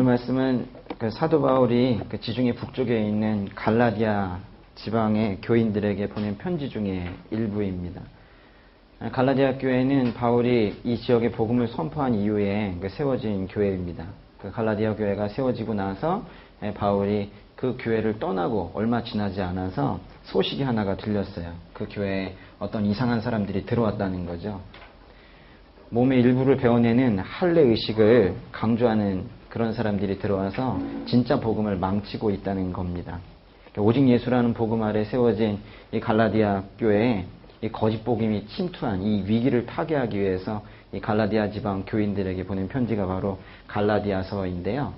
말씀은 그 사도 바울이 그 지중해 북쪽에 있는 갈라디아 지방의 교인들에게 보낸 편지 중에 일부입니다. 갈라디아 교회는 바울이 이 지역에 복음을 선포한 이후에 세워진 교회입니다. 그 갈라디아 교회가 세워지고 나서 바울이 그 교회를 떠나고 얼마 지나지 않아서 소식이 하나가 들렸어요. 그 교회에 어떤 이상한 사람들이 들어왔다는 거죠. 몸의 일부를 베어내는 할례 의식을 강조하는 그런 사람들이 들어와서 진짜 복음을 망치고 있다는 겁니다. 오직 예수라는 복음 아래 세워진 이 갈라디아 교회에 이 거짓 복음이 침투한 이 위기를 타개하기 위해서 이 갈라디아 지방 교인들에게 보낸 편지가 바로 갈라디아서인데요.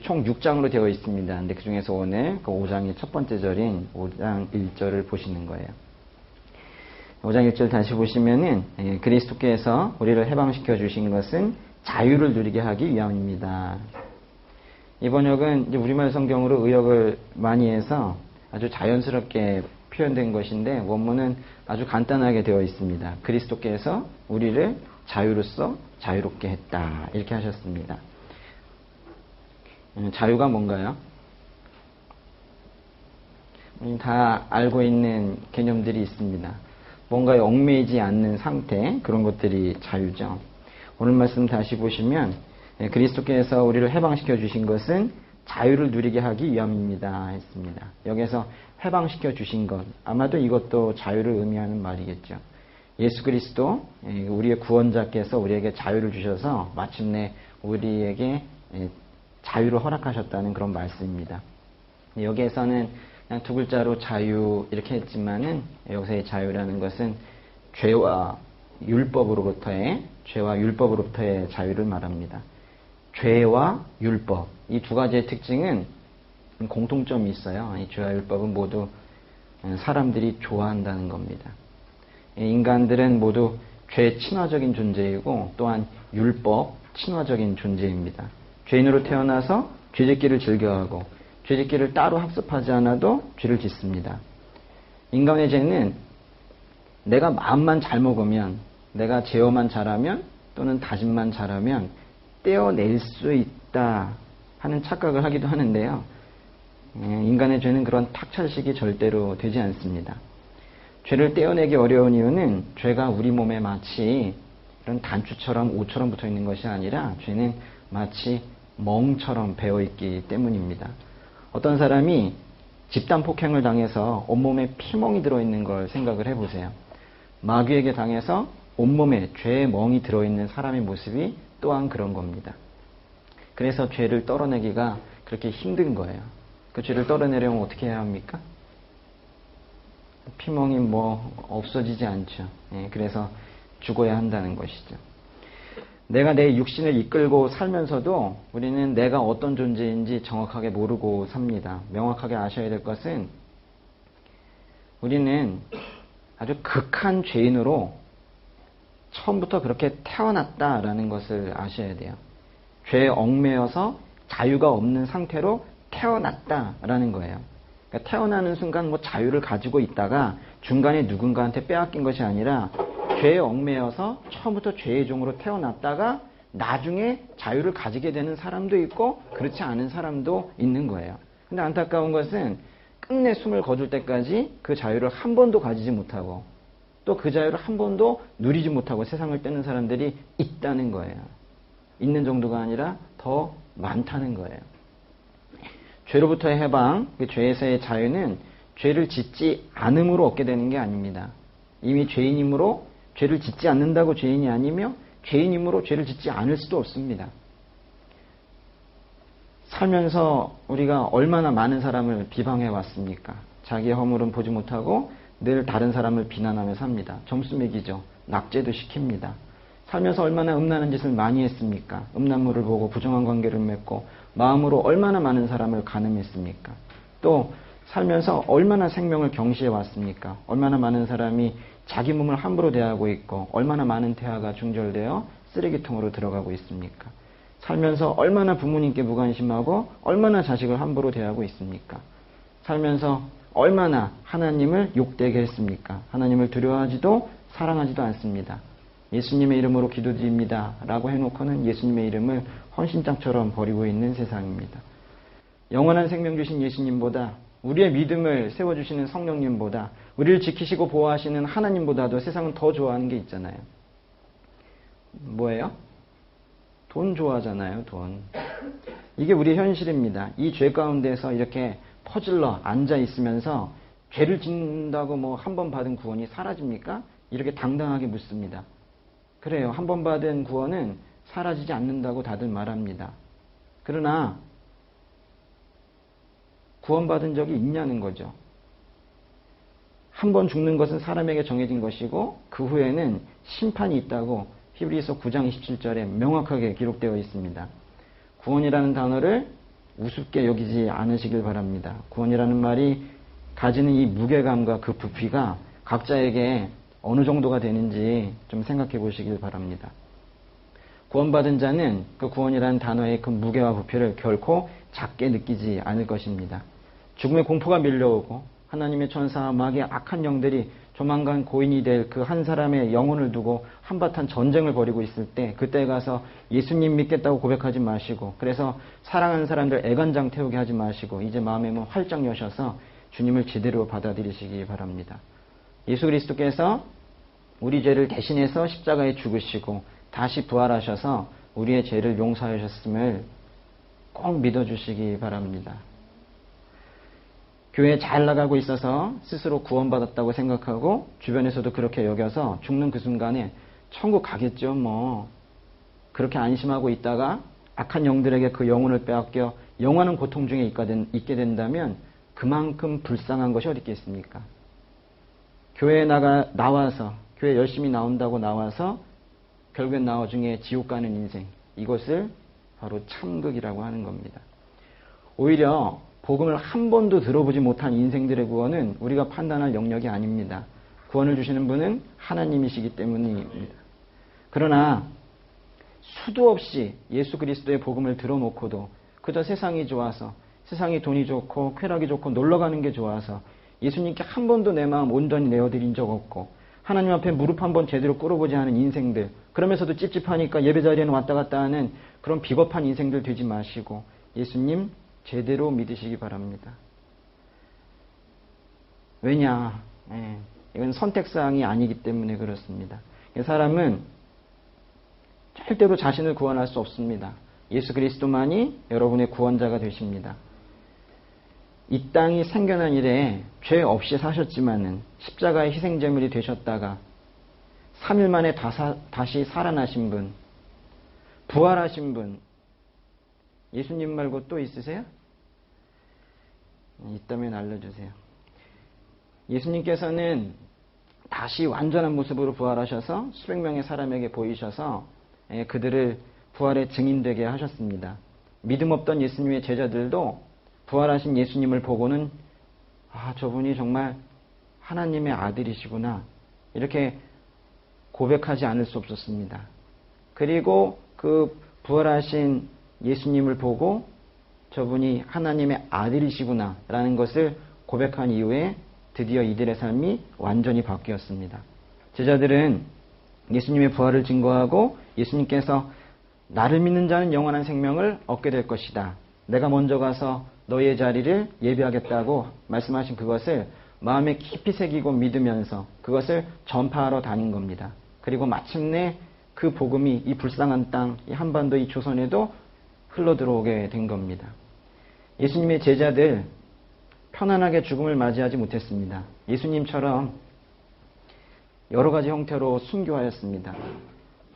총 6장으로 되어 있습니다. 근데 그 중에서 오늘 그 5장의 첫 번째 절인 5장 1절을 보시는 거예요. 5장 1절 다시 보시면은 그리스도께서 우리를 해방시켜 주신 것은 자유를 누리게 하기 위함입니다. 이 번역은 이제 우리말 성경으로 의역을 많이 해서 아주 자연스럽게 표현된 것인데 원문은 아주 간단하게 되어 있습니다. 그리스도께서 우리를 자유로서 자유롭게 했다. 이렇게 하셨습니다. 자유가 뭔가요? 다 알고 있는 개념들이 있습니다. 뭔가에 얽매이지 않는 상태, 그런 것들이 자유죠. 오늘 말씀 다시 보시면 그리스도께서 우리를 해방시켜 주신 것은 자유를 누리게 하기 위함입니다 했습니다. 여기서 해방시켜 주신 것, 아마도 이것도 자유를 의미하는 말이겠죠. 예수 그리스도 우리의 구원자께서 우리에게 자유를 주셔서 마침내 우리에게 자유를 허락하셨다는 그런 말씀입니다. 여기에서는 그냥 두 글자로 자유 이렇게 했지만은 여기서의 자유라는 것은 죄와 율법으로부터의 자유를 말합니다. 죄와 율법, 이 두 가지의 특징은 공통점이 있어요. 이 죄와 율법은 모두 사람들이 좋아한다는 겁니다. 인간들은 모두 죄 친화적인 존재이고 또한 율법 친화적인 존재입니다. 죄인으로 태어나서 죄짓기를 즐겨하고 죄짓기를 따로 학습하지 않아도 죄를 짓습니다. 인간의 죄는 내가 마음만 잘 먹으면, 내가 제어만 잘하면 또는 다짐만 잘하면 떼어낼 수 있다 하는 착각을 하기도 하는데요. 인간의 죄는 그런 탁찰식이 절대로 되지 않습니다. 죄를 떼어내기 어려운 이유는 죄가 우리 몸에 마치 이런 단추처럼 오처럼 붙어 있는 것이 아니라 죄는 마치 멍처럼 배어있기 때문입니다. 어떤 사람이 집단 폭행을 당해서 온몸에 피멍이 들어있는 걸 생각을 해보세요. 마귀에게 당해서 온몸에 죄의 멍이 들어있는 사람의 모습이 또한 그런 겁니다. 그래서 죄를 떨어내기가 그렇게 힘든 거예요. 그 죄를 떨어내려면 어떻게 해야 합니까? 피멍이 없어지지 않죠. 그래서 죽어야 한다는 것이죠. 내가 내 육신을 이끌고 살면서도 우리는 내가 어떤 존재인지 정확하게 모르고 삽니다. 명확하게 아셔야 될 것은 우리는 아주 극한 죄인으로 처음부터 그렇게 태어났다라는 것을 아셔야 돼요. 죄에 얽매여서 자유가 없는 상태로 태어났다라는 거예요. 그러니까 태어나는 순간 자유를 가지고 있다가 중간에 누군가한테 빼앗긴 것이 아니라 죄에 얽매여서 처음부터 죄의 종으로 태어났다가 나중에 자유를 가지게 되는 사람도 있고 그렇지 않은 사람도 있는 거예요. 근데 안타까운 것은 끝내 숨을 거둘 때까지 그 자유를 한 번도 가지지 못하고 또 그 자유를 한 번도 누리지 못하고 세상을 떠는 사람들이 있다는 거예요. 있는 정도가 아니라 더 많다는 거예요. 죄로부터의 해방, 그 죄에서의 자유는 죄를 짓지 않음으로 얻게 되는 게 아닙니다. 이미 죄인이므로 죄를 짓지 않는다고 죄인이 아니며 죄인이므로 죄를 짓지 않을 수도 없습니다. 살면서 우리가 얼마나 많은 사람을 비방해 왔습니까? 자기의 허물은 보지 못하고 늘 다른 사람을 비난하며 삽니다. 점수 매기죠. 낙제도 시킵니다. 살면서 얼마나 음란한 짓을 많이 했습니까? 음란물을 보고 부정한 관계를 맺고 마음으로 얼마나 많은 사람을 간음했습니까? 또 살면서 얼마나 생명을 경시해 왔습니까? 얼마나 많은 사람이 자기 몸을 함부로 대하고 있고 얼마나 많은 태아가 중절되어 쓰레기통으로 들어가고 있습니까? 살면서 얼마나 부모님께 무관심하고 얼마나 자식을 함부로 대하고 있습니까? 살면서 얼마나 하나님을 욕되게 했습니까? 하나님을 두려워하지도 사랑하지도 않습니다. 예수님의 이름으로 기도드립니다 라고 해놓고는 예수님의 이름을 헌신장처럼 버리고 있는 세상입니다. 영원한 생명 주신 예수님보다, 우리의 믿음을 세워주시는 성령님보다, 우리를 지키시고 보호하시는 하나님보다도 세상은 더 좋아하는 게 있잖아요. 뭐예요? 돈 좋아하잖아요. 돈. 이게 우리의 현실입니다. 이 죄 가운데서 이렇게 퍼질러 앉아 있으면서 죄를 짓는다고 뭐 한 번 받은 구원이 사라집니까? 이렇게 당당하게 묻습니다. 그래요. 한 번 받은 구원은 사라지지 않는다고 다들 말합니다. 그러나 구원받은 적이 있냐는 거죠. 한 번 죽는 것은 사람에게 정해진 것이고 그 후에는 심판이 있다고 히브리서 9장 27절에 명확하게 기록되어 있습니다. 구원이라는 단어를 우습게 여기지 않으시길 바랍니다. 구원이라는 말이 가지는 이 무게감과 그 부피가 각자에게 어느 정도가 되는지 좀 생각해 보시길 바랍니다. 구원받은 자는 그 구원이라는 단어의 그 무게와 부피를 결코 작게 느끼지 않을 것입니다. 죽음의 공포가 밀려오고 하나님의 천사와 마귀의 악한 영들이 조만간 고인이 될 그 한 사람의 영혼을 두고 한바탕 전쟁을 벌이고 있을 때, 그때 가서 예수님 믿겠다고 고백하지 마시고, 그래서 사랑하는 사람들 애간장 태우게 하지 마시고 이제 마음의 문 활짝 여셔서 주님을 제대로 받아들이시기 바랍니다. 예수 그리스도께서 우리 죄를 대신해서 십자가에 죽으시고 다시 부활하셔서 우리의 죄를 용서하셨음을 꼭 믿어주시기 바랍니다. 교회 잘 나가고 있어서 스스로 구원받았다고 생각하고 주변에서도 그렇게 여겨서 죽는 그 순간에 천국 가겠죠 뭐, 그렇게 안심하고 있다가 악한 영들에게 그 영혼을 빼앗겨 영원한 고통 중에 있게 된다면 그만큼 불쌍한 것이 어디 있겠습니까? 교회에 나와서 교회 열심히 나온다고 나와서 결국엔 나중에 지옥 가는 인생, 이것을 바로 참극이라고 하는 겁니다. 오히려 복음을 한 번도 들어보지 못한 인생들의 구원은 우리가 판단할 영역이 아닙니다. 구원을 주시는 분은 하나님이시기 때문입니다. 그러나 수도 없이 예수 그리스도의 복음을 들어놓고도 그저 세상이 좋아서, 세상이 돈이 좋고 쾌락이 좋고 놀러가는 게 좋아서 예수님께 한 번도 내 마음 온전히 내어드린 적 없고 하나님 앞에 무릎 한 번 제대로 꿇어보지 않은 인생들, 그러면서도 찝찝하니까 예배 자리에는 왔다 갔다 하는 그런 비겁한 인생들 되지 마시고 예수님 제대로 믿으시기 바랍니다. 왜냐? 이건 선택사항이 아니기 때문에 그렇습니다. 사람은 절대로 자신을 구원할 수 없습니다. 예수 그리스도만이 여러분의 구원자가 되십니다. 이 땅이 생겨난 이래 죄 없이 사셨지만은 십자가의 희생제물이 되셨다가 3일 만에 다시 살아나신 분, 부활하신 분, 예수님 말고 또 있으세요? 있다면 알려주세요. 예수님께서는 다시 완전한 모습으로 부활하셔서 수백 명의 사람에게 보이셔서 그들을 부활의 증인되게 하셨습니다. 믿음 없던 예수님의 제자들도 부활하신 예수님을 보고는 저분이 정말 하나님의 아들이시구나 이렇게 고백하지 않을 수 없었습니다. 그리고 그 부활하신 예수님을 보고 저분이 하나님의 아들이시구나 라는 것을 고백한 이후에 드디어 이들의 삶이 완전히 바뀌었습니다. 제자들은 예수님의 부활을 증거하고 예수님께서 나를 믿는 자는 영원한 생명을 얻게 될 것이다, 내가 먼저 가서 너의 자리를 예비하겠다고 말씀하신 그것을 마음에 깊이 새기고 믿으면서 그것을 전파하러 다닌 겁니다. 그리고 마침내 그 복음이 이 불쌍한 땅, 이 한반도, 이 조선에도 흘러들어오게 된 겁니다. 예수님의 제자들 편안하게 죽음을 맞이하지 못했습니다. 예수님처럼 여러 가지 형태로 순교하였습니다.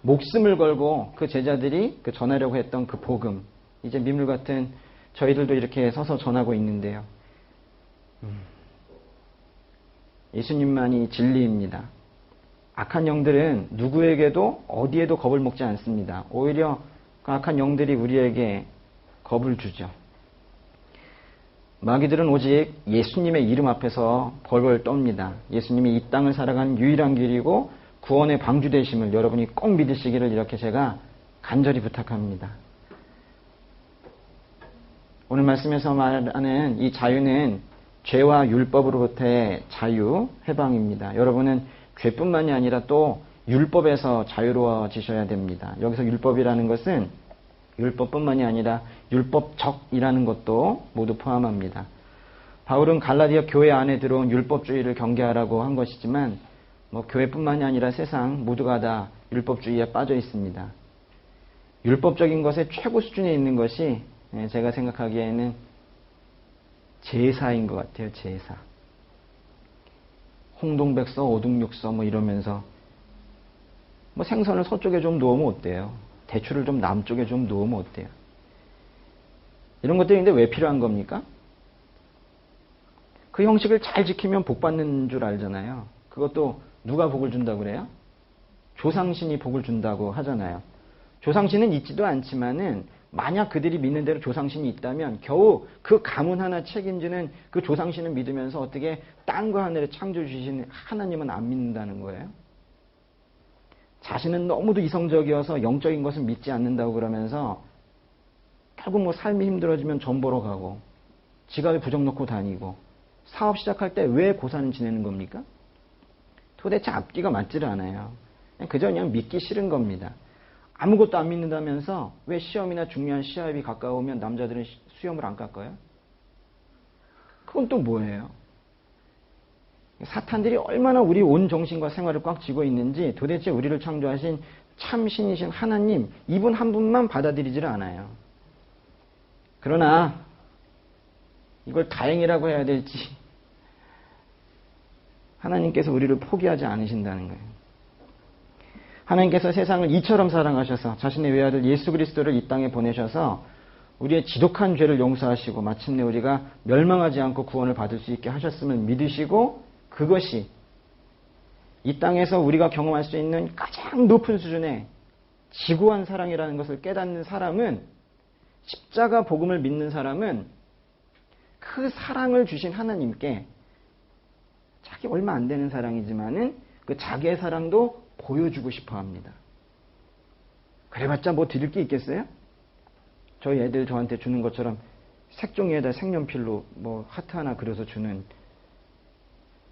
목숨을 걸고 그 제자들이 전하려고 했던 그 복음, 이제 민물 같은 저희들도 이렇게 서서 전하고 있는데요. 예수님만이 진리입니다. 악한 영들은 누구에게도 어디에도 겁을 먹지 않습니다. 오히려 그 악한 영들이 우리에게 겁을 주죠. 마귀들은 오직 예수님의 이름 앞에서 벌벌 떱니다. 예수님이 이 땅을 살아가는 유일한 길이고 구원의 방주 되심을 여러분이 꼭 믿으시기를 이렇게 제가 간절히 부탁합니다. 오늘 말씀에서 말하는 이 자유는 죄와 율법으로부터의 자유, 해방입니다. 여러분은 죄뿐만이 아니라 또 율법에서 자유로워지셔야 됩니다. 여기서 율법이라는 것은 율법뿐만이 아니라 율법적이라는 것도 모두 포함합니다. 바울은 갈라디아 교회 안에 들어온 율법주의를 경계하라고 한 것이지만 교회뿐만이 아니라 세상 모두가 다 율법주의에 빠져 있습니다. 율법적인 것의 최고 수준에 있는 것이 제가 생각하기에는 제사인 것 같아요. 제사. 홍동백서, 오둥육서 이러면서 생선을 서쪽에 좀 놓으면 어때요? 대추를 좀 남쪽에 좀 놓으면 어때요? 이런 것들이 근데 왜 필요한 겁니까? 그 형식을 잘 지키면 복 받는 줄 알잖아요. 그것도 누가 복을 준다고 그래요? 조상신이 복을 준다고 하잖아요. 조상신은 있지도 않지만은 만약 그들이 믿는 대로 조상신이 있다면 겨우 그 가문 하나 책임지는 그 조상신을 믿으면서 어떻게 땅과 하늘을 창조해 주신 하나님은 안 믿는다는 거예요. 자신은 너무도 이성적이어서 영적인 것을 믿지 않는다고 그러면서 결국 삶이 힘들어지면 전 보러 가고 지갑에 부적 넣고 다니고 사업 시작할 때 왜 고사는 지내는 겁니까? 도대체 앞뒤가 맞지를 않아요. 그저 그냥 믿기 싫은 겁니다. 아무것도 안 믿는다면서 왜 시험이나 중요한 시합이 가까우면 남자들은 수염을 안 깎아요? 그건 또 뭐예요? 사탄들이 얼마나 우리 온 정신과 생활을 꽉 쥐고 있는지 도대체 우리를 창조하신 참 신이신 하나님, 이분 한 분만 받아들이질 않아요. 그러나 이걸 다행이라고 해야 될지 하나님께서 우리를 포기하지 않으신다는 거예요. 하나님께서 세상을 이처럼 사랑하셔서 자신의 외아들 예수 그리스도를 이 땅에 보내셔서 우리의 지독한 죄를 용서하시고 마침내 우리가 멸망하지 않고 구원을 받을 수 있게 하셨음을 믿으시고 그것이 이 땅에서 우리가 경험할 수 있는 가장 높은 수준의 지구한 사랑이라는 것을 깨닫는 사람은, 십자가 복음을 믿는 사람은 그 사랑을 주신 하나님께 자기 얼마 안 되는 사랑이지만은 그 자기의 사랑도 보여주고 싶어 합니다. 그래봤자 드릴 게 있겠어요? 저희 애들 저한테 주는 것처럼 색종이에다 색연필로 하트 하나 그려서 주는.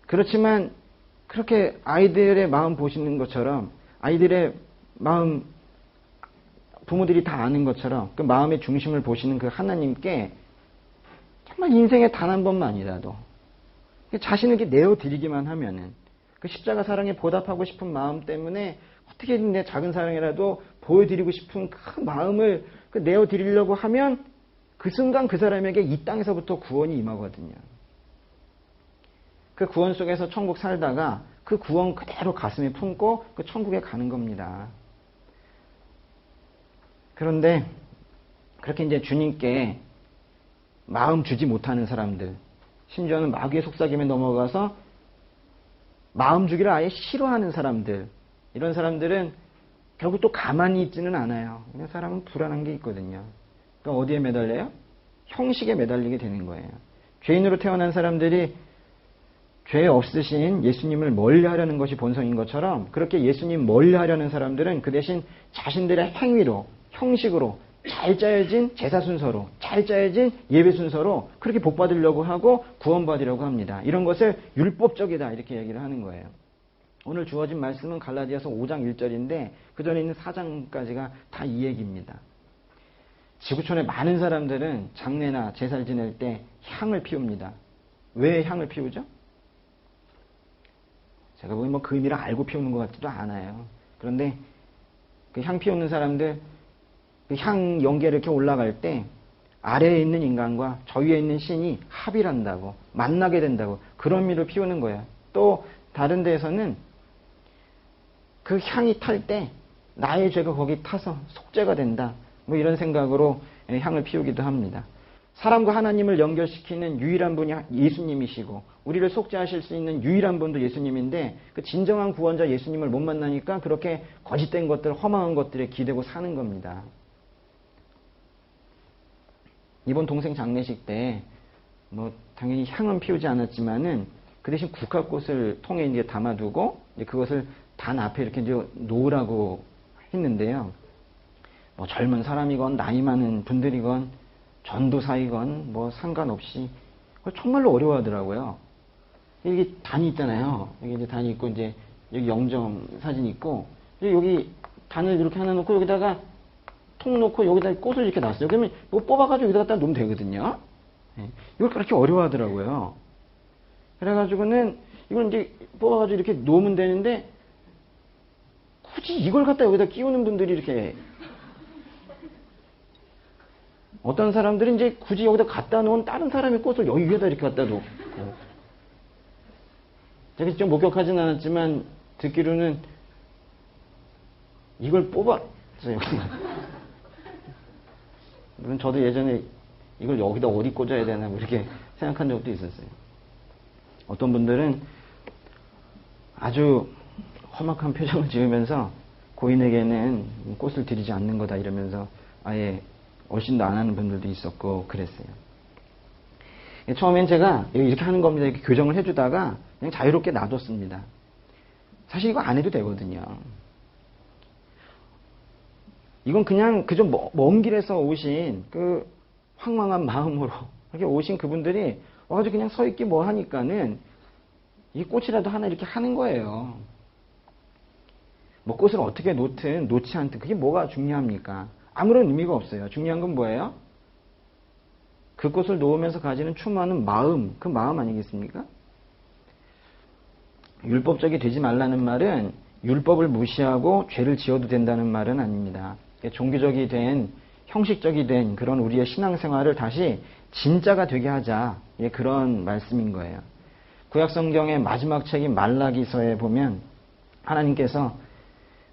그렇지만 그렇게 아이들의 마음 보시는 것처럼, 아이들의 마음 부모들이 다 아는 것처럼 그 마음의 중심을 보시는 그 하나님께 정말 인생에 단 한 번만이라도 자신을 이렇게 내어드리기만 하면은 그 십자가 사랑에 보답하고 싶은 마음 때문에 어떻게든 내 작은 사랑이라도 보여드리고 싶은 그 마음을 내어드리려고 하면 그 순간 그 사람에게 이 땅에서부터 구원이 임하거든요. 그 구원 속에서 천국 살다가 그 구원 그대로 가슴에 품고 그 천국에 가는 겁니다. 그런데 그렇게 이제 주님께 마음 주지 못하는 사람들, 심지어는 마귀의 속삭임에 넘어가서 마음 주기를 아예 싫어하는 사람들, 이런 사람들은 결국 또 가만히 있지는 않아요. 그냥 사람은 불안한 게 있거든요. 그러니까 어디에 매달려요? 형식에 매달리게 되는 거예요. 죄인으로 태어난 사람들이 죄 없으신 예수님을 멀리하려는 것이 본성인 것처럼 그렇게 예수님 멀리하려는 사람들은 그 대신 자신들의 행위로, 형식으로, 잘 짜여진 제사 순서로, 잘 짜여진 예배 순서로 그렇게 복받으려고 하고 구원받으려고 합니다. 이런 것을 율법적이다 이렇게 얘기를 하는 거예요. 오늘 주어진 말씀은 갈라디아서 5장 1절인데 그 전에 있는 4장까지가 다 이 얘기입니다. 지구촌의 많은 사람들은 장례나 제사를 지낼 때 향을 피웁니다. 왜 향을 피우죠? 제가 보기엔 그 의미를 알고 피우는 것 같지도 않아요. 그런데 그 향 피우는 사람들, 그 향 연기가 이렇게 올라갈 때 아래에 있는 인간과 저 위에 있는 신이 합일한다고, 만나게 된다고, 그런 의미로 피우는 거예요. 또 다른 데에서는 그 향이 탈 때 나의 죄가 거기 타서 속죄가 된다, 이런 생각으로 향을 피우기도 합니다. 사람과 하나님을 연결시키는 유일한 분이 예수님이시고 우리를 속죄하실 수 있는 유일한 분도 예수님인데 그 진정한 구원자 예수님을 못 만나니까 그렇게 거짓된 것들, 허망한 것들에 기대고 사는 겁니다. 이번 동생 장례식 때 당연히 향은 피우지 않았지만은 그 대신 국화꽃을 통에 이제 담아두고 이제 그것을 단 앞에 이렇게 이제 놓으라고 했는데요. 젊은 사람이건 나이 많은 분들이건 전도사이건 상관없이 정말로 어려워하더라고요. 이게 단이 있잖아요. 이게 이제 단이 있고 이제 여기 영정 사진 있고, 여기 단을 이렇게 하나 놓고 여기다가 통 놓고 여기다 꽃을 이렇게 놨어요. 그러면 이거 뽑아가지고 여기다 갖다 놓으면 되거든요. 이걸 그렇게 어려워하더라고요. 그래가지고는 이걸 이제 뽑아가지고 이렇게 놓으면 되는데 굳이 이걸 갖다 여기다 끼우는 분들이 이렇게 어떤 사람들은 이제 굳이 여기다 갖다 놓은 다른 사람의 꽃을 여기 위에다 이렇게 갖다 놓고 제가 직접 목격하진 않았지만 듣기로는 이걸 뽑았어요. 물론 저도 예전에 이걸 여기다 어디 꽂아야 되나 뭐 이렇게 생각한 적도 있었어요. 어떤 분들은 아주 험악한 표정을 지으면서 고인에게는 꽃을 드리지 않는 거다 이러면서 아예 얼씬도 안 하는 분들도 있었고 그랬어요. 처음엔 제가 이렇게 하는 겁니다 이렇게 교정을 해주다가 그냥 자유롭게 놔뒀습니다. 사실 이거 안 해도 되거든요. 이건 그냥 그저 먼 길에서 오신 그 황망한 마음으로 이렇게 오신 그분들이 와가지고 그냥 서 있기 뭐 하니까는 이 꽃이라도 하나 이렇게 하는 거예요. 뭐 꽃을 어떻게 놓든 놓지 않든 그게 뭐가 중요합니까? 아무런 의미가 없어요. 중요한 건 뭐예요? 그 꽃을 놓으면서 가지는 추모하는 마음, 그 마음 아니겠습니까? 율법적이 되지 말라는 말은 율법을 무시하고 죄를 지어도 된다는 말은 아닙니다. 종교적이 된, 형식적이 된 그런 우리의 신앙생활을 다시 진짜가 되게 하자. 그런 말씀인 거예요. 구약성경의 마지막 책인 말라기서에 보면 하나님께서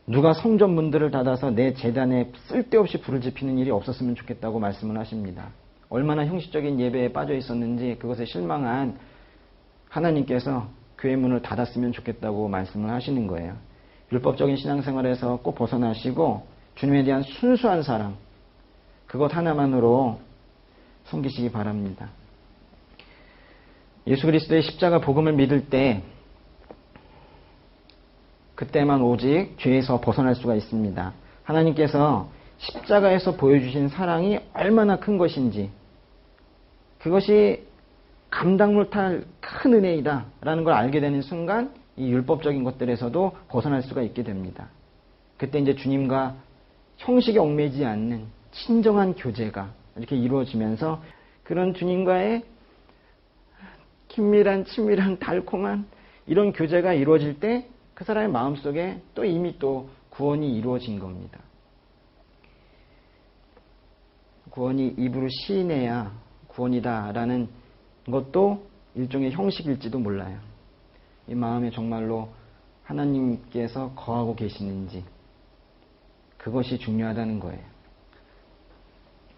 누가 성전문들을 닫아서 내 제단에 쓸데없이 불을 지피는 일이 없었으면 좋겠다고 말씀을 하십니다. 얼마나 형식적인 예배에 빠져 있었는지 그것에 실망한 하나님께서 교회 문을 닫았으면 좋겠다고 말씀을 하시는 거예요. 율법적인 신앙생활에서 꼭 벗어나시고 주님에 대한 순수한 사랑, 그것 하나만으로 섬기시기 바랍니다. 예수 그리스도의 십자가 복음을 믿을 때 그때만 오직 죄에서 벗어날 수가 있습니다. 하나님께서 십자가에서 보여주신 사랑이 얼마나 큰 것인지 그것이 감당 못할 큰 은혜이다 라는 걸 알게 되는 순간 이 율법적인 것들에서도 벗어날 수가 있게 됩니다. 그때 이제 주님과 형식에 얽매이지 않는 친정한 교제가 이렇게 이루어지면서 그런 주님과의 긴밀한 친밀한 달콤한 이런 교제가 이루어질 때 그 사람의 마음속에 또 이미 또 구원이 이루어진 겁니다. 구원이 입으로 시인해야 구원이다라는 것도 일종의 형식일지도 몰라요. 이 마음에 정말로 하나님께서 거하고 계시는지 그것이 중요하다는 거예요.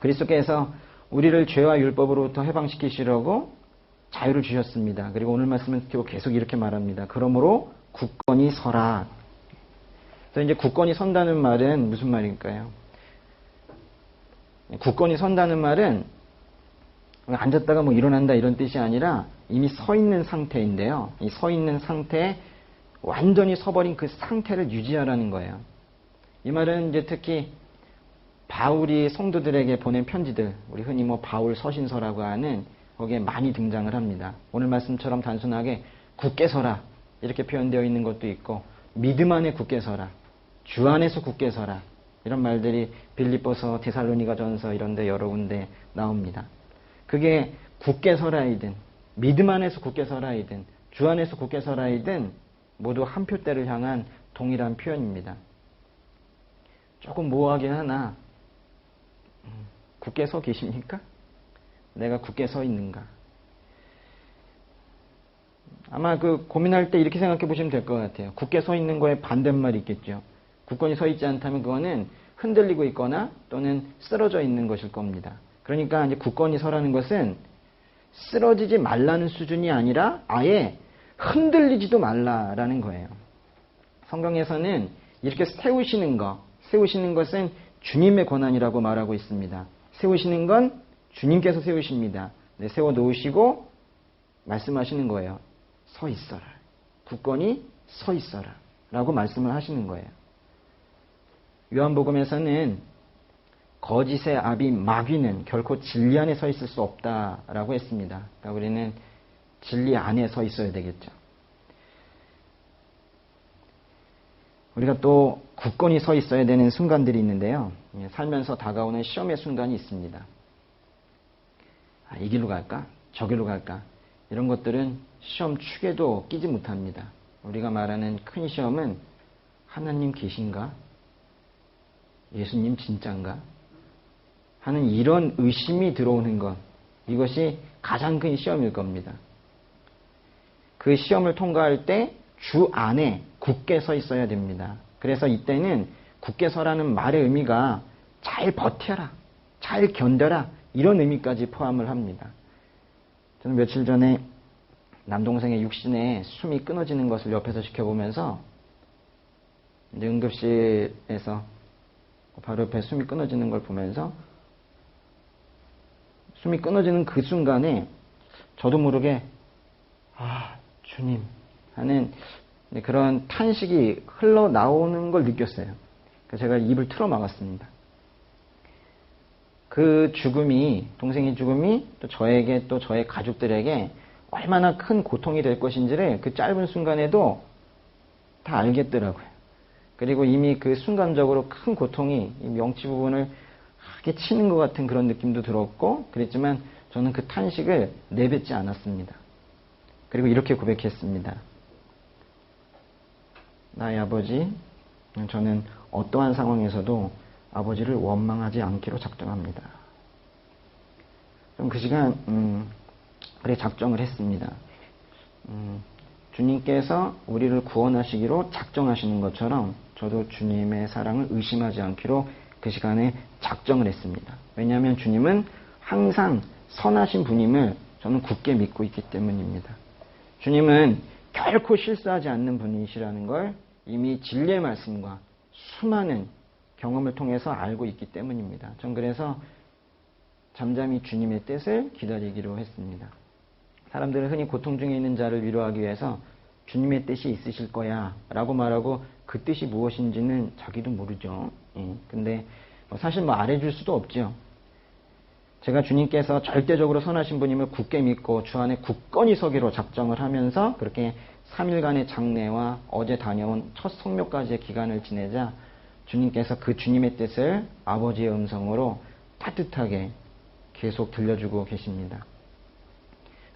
그리스도께서 우리를 죄와 율법으로부터 해방시키시려고 자유를 주셨습니다. 그리고 오늘 말씀은 계속 이렇게 말합니다. 그러므로 굳건히 서라. 그래서 이제 굳건히 선다는 말은 무슨 말일까요? 굳건히 선다는 말은 앉았다가 뭐 일어난다 이런 뜻이 아니라 이미 서 있는 상태인데요. 이 서 있는 상태에 완전히 서버린 그 상태를 유지하라는 거예요. 이 말은 이제 특히 바울이 성도들에게 보낸 편지들, 우리 흔히 뭐 바울 서신서라고 하는 거기에 많이 등장을 합니다. 오늘 말씀처럼 단순하게 굳게 서라 이렇게 표현되어 있는 것도 있고 믿음 안에 굳게 서라, 주 안에서 굳게 서라 이런 말들이 빌립보서, 데살로니가전서 이런 데 여러 군데 나옵니다. 그게 굳게 서라이든 믿음 안에서 굳게 서라이든 주 안에서 굳게 서라이든 모두 한 표대를 향한 동일한 표현입니다. 조금 모호하긴 하나 굳게 서 계십니까? 내가 굳게 서 있는가? 아마 그 고민할 때 이렇게 생각해 보시면 될 것 같아요. 굳게 서 있는 거에 반대말이 있겠죠. 굳건히 서 있지 않다면 그거는 흔들리고 있거나 또는 쓰러져 있는 것일 겁니다. 그러니까 이제 굳건히 서라는 것은 쓰러지지 말라는 수준이 아니라 아예 흔들리지도 말라라는 거예요. 성경에서는 이렇게 세우시는 것은 주님의 권한이라고 말하고 있습니다. 세우시는 건 주님께서 세우십니다. 네, 세워놓으시고 말씀하시는 거예요. 서 있어라. 굳건히 서 있어라. 라고 말씀을 하시는 거예요. 요한복음에서는 거짓의 아비 마귀는 결코 진리 안에 서 있을 수 없다라고 했습니다. 그러니까 우리는 진리 안에 서 있어야 되겠죠. 우리가 또 굳건히 서 있어야 되는 순간들이 있는데요. 살면서 다가오는 시험의 순간이 있습니다. 이 길로 갈까? 저 길로 갈까? 이런 것들은 시험 축에도 끼지 못합니다. 우리가 말하는 큰 시험은 하나님 계신가? 예수님 진짠가? 하는 이런 의심이 들어오는 것, 이것이 가장 큰 시험일 겁니다. 그 시험을 통과할 때 주 안에 굳게 서 있어야 됩니다. 그래서 이때는 굳게 서라는 말의 의미가 잘 버텨라, 잘 견뎌라, 이런 의미까지 포함을 합니다. 저는 며칠 전에 남동생의 육신에 숨이 끊어지는 것을 옆에서 지켜보면서 이제 응급실에서 바로 옆에 숨이 끊어지는 걸 보면서 숨이 끊어지는 그 순간에 저도 모르게 주님 하는 그런 탄식이 흘러나오는 걸 느꼈어요. 그래서 제가 입을 틀어 막았습니다. 그 죽음이, 동생의 죽음이 또 저에게 또 저의 가족들에게 얼마나 큰 고통이 될 것인지를 그 짧은 순간에도 다 알겠더라고요. 그리고 이미 그 순간적으로 큰 고통이 명치 부분을 하게 치는 것 같은 그런 느낌도 들었고, 그랬지만 저는 그 탄식을 내뱉지 않았습니다. 그리고 이렇게 고백했습니다. 나의 아버지, 저는 어떠한 상황에서도 아버지를 원망하지 않기로 작정합니다. 그 시간 그래 작정을 했습니다. 주님께서 우리를 구원하시기로 작정하시는 것처럼 저도 주님의 사랑을 의심하지 않기로 그 시간에 작정을 했습니다. 왜냐하면 주님은 항상 선하신 분임을 저는 굳게 믿고 있기 때문입니다. 주님은 결코 실수하지 않는 분이시라는 걸 이미 진리의 말씀과 수많은 경험을 통해서 알고 있기 때문입니다. 전 그래서 잠잠히 주님의 뜻을 기다리기로 했습니다. 사람들은 흔히 고통 중에 있는 자를 위로하기 위해서 주님의 뜻이 있으실 거야 라고 말하고 그 뜻이 무엇인지는 자기도 모르죠. 근데 사실 알아줄 수도 없죠. 제가 주님께서 절대적으로 선하신 분임을 굳게 믿고 주 안에 굳건히 서기로 작정을 하면서 그렇게 3일간의 장례와 어제 다녀온 첫 성묘까지의 기간을 지내자 주님께서 그 주님의 뜻을 아버지의 음성으로 따뜻하게 계속 들려주고 계십니다.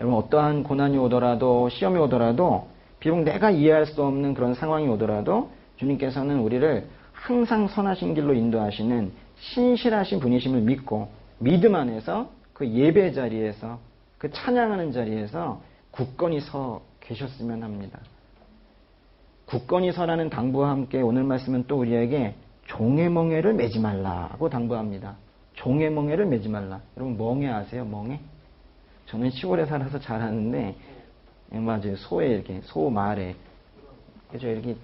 여러분, 어떠한 고난이 오더라도 시험이 오더라도 비록 내가 이해할 수 없는 그런 상황이 오더라도 주님께서는 우리를 항상 선하신 길로 인도하시는 신실하신 분이심을 믿고 믿음 안에서 그 예배 자리에서 그 찬양하는 자리에서 굳건히 서 계셨으면 합니다. 굳건히 서라는 당부와 함께 오늘 말씀은 또 우리에게 종의 멍에를 매지 말라고 당부합니다. 종의 멍에를 매지 말라. 여러분 멍에 아세요? 멍에? 저는 시골에 살아서 잘 아는데 맞아요. 소에 이렇게 소 말에 그죠? 이렇게